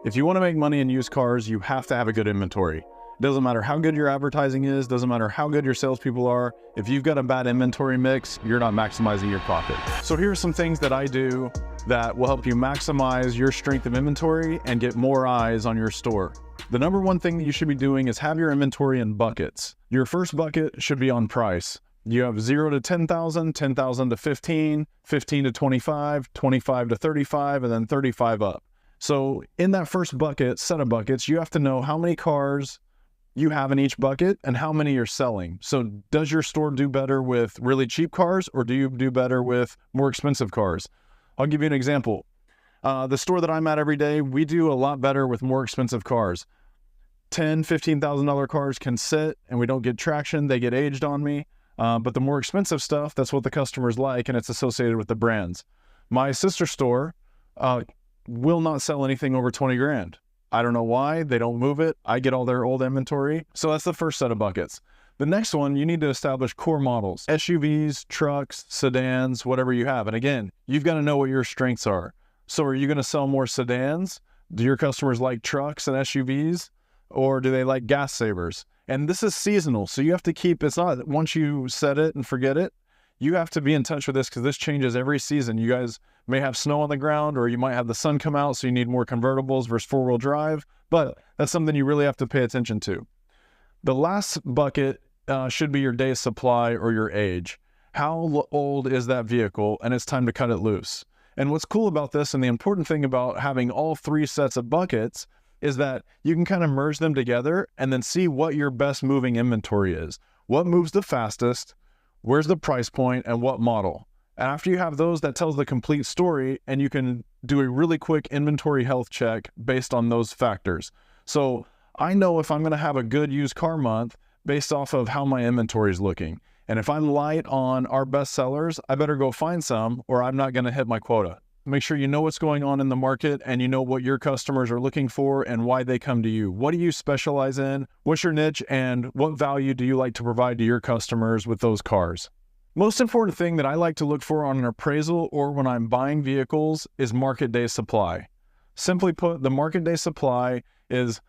If you want to make money in used cars, you have to have a good inventory. It doesn't matter how good your advertising is, doesn't matter how good your salespeople are. If you've got a bad inventory mix, you're not maximizing your profit. So here are some things that I do that will help you maximize your strength of inventory and get more eyes on your store. The number one thing that you should be doing is have your inventory in buckets. Your first bucket should be on price. You have 0 to 10,000, 10,000 to 15, 15 to 25, 25 to 35, and then 35 up. So in that first bucket, set of buckets, you have to know how many cars you have in each bucket and how many you're selling. So does your store do better with really cheap cars, or do you do better with more expensive cars? I'll give you an example. The store that I'm at every day, we do a lot better with more expensive cars. $10,000, $15,000 cars can sit and we don't get traction. They get aged on me. But the more expensive stuff, that's what the customers like, and it's associated with the brands. My sister store will not sell anything over 20 grand. I don't know why. They don't move it. I get all their old inventory. So that's the first set of buckets. The next one, you need to establish core models, SUVs, trucks, sedans, whatever you have. And again, you've got to know what your strengths are. So are you going to sell more sedans? Do your customers like trucks and SUVs, or do they like gas savers? And this is seasonal. So you have to keep, it's not once you set it and forget it. You have to be in touch with this because this changes every season. You guys may have snow on the ground, or you might have the sun come out, so you need more convertibles versus four-wheel drive, but that's something you really have to pay attention to. The last bucket should be your day's supply or your age. How old is that vehicle? And it's time to cut it loose. And what's cool about this, and the important thing about having all three sets of buckets, is that you can kind of merge them together and then see what your best moving inventory is. What moves the fastest? Where's the price point, and what model? And after you have those, that tells the complete story, and you can do a really quick inventory health check based on those factors. So I know if I'm going to have a good used car month based off of how my inventory is looking. And if I'm light on our best sellers, I better go find some, or I'm not going to hit my quota. Make sure you know what's going on in the market, and you know what your customers are looking for and why they come to you. What do you specialize in? What's your niche, and what value do you like to provide to your customers with those cars? Most important thing that I like to look for on an appraisal or when I'm buying vehicles is market day supply. Simply put, the market day supply is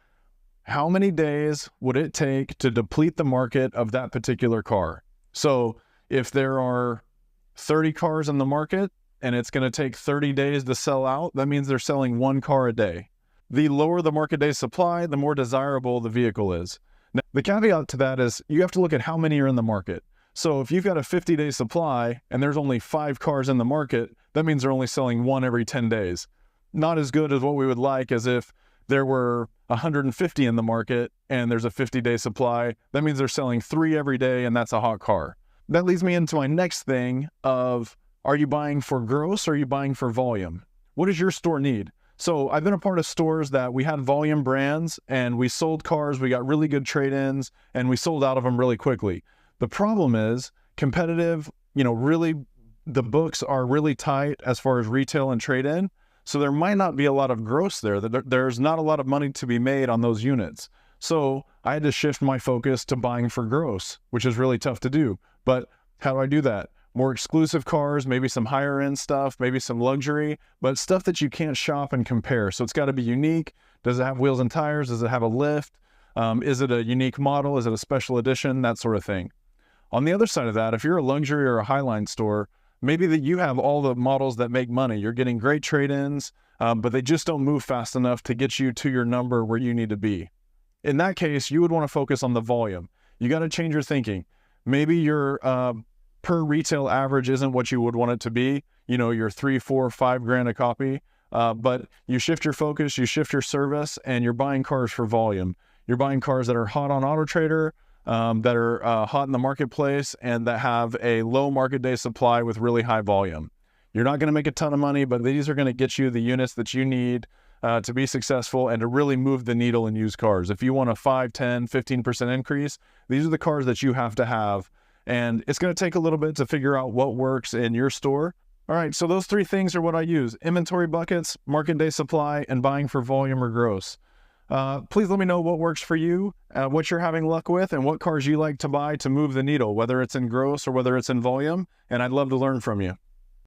how many days would it take to deplete the market of that particular car. So if there are 30 cars in the market, and it's going to take 30 days to sell out, that means they're selling one car a day. The lower the market day supply, the more desirable the vehicle is. Now, the caveat to that is you have to look at how many are in the market. So if you've got a 50-day supply and there's only 5 cars in the market, that means they're only selling one every 10 days. Not as good as what we would like as if there were 150 in the market and there's a 50-day supply. That means they're selling 3 every day, and that's a hot car. That leads me into my next thing of, are you buying for gross, or are you buying for volume? What does your store need? So I've been a part of stores that we had volume brands and we sold cars, we got really good trade-ins, and we sold out of them really quickly. The problem is competitive, really the books are really tight as far as retail and trade-in. So there might not be a lot of gross there. There's not a lot of money to be made on those units. So I had to shift my focus to buying for gross, which is really tough to do. But how do I do that? More exclusive cars, maybe some higher end stuff, maybe some luxury, but stuff that you can't shop and compare. So it's got to be unique. Does it have wheels and tires? Does it have a lift? Is it a unique model? Is it a special edition? That sort of thing. On the other side of that, if you're a luxury or a highline store, maybe that you have all the models that make money. You're getting great trade-ins, but they just don't move fast enough to get you to your number where you need to be. In that case, you would want to focus on the volume. You got to change your thinking. Maybe your per retail average isn't what you would want it to be, your 3, 4, 5 grand a copy, but you shift your focus, you shift your service, and you're buying cars for volume. You're buying cars that are hot on AutoTrader, that are hot in the marketplace, and that have a low market day supply with really high volume. You're not going to make a ton of money, but these are going to get you the units that you need to be successful and to really move the needle in used cars. If you want a 5, 10, 15% increase, these are the cars that you have to have. And it's going to take a little bit to figure out what works in your store. All right, so those 3 things are what I use: inventory buckets, market day supply, and buying for volume or gross. Please let me know what works for you, what you're having luck with, and what cars you like to buy to move the needle, whether it's in gross or whether it's in volume. And I'd love to learn from you.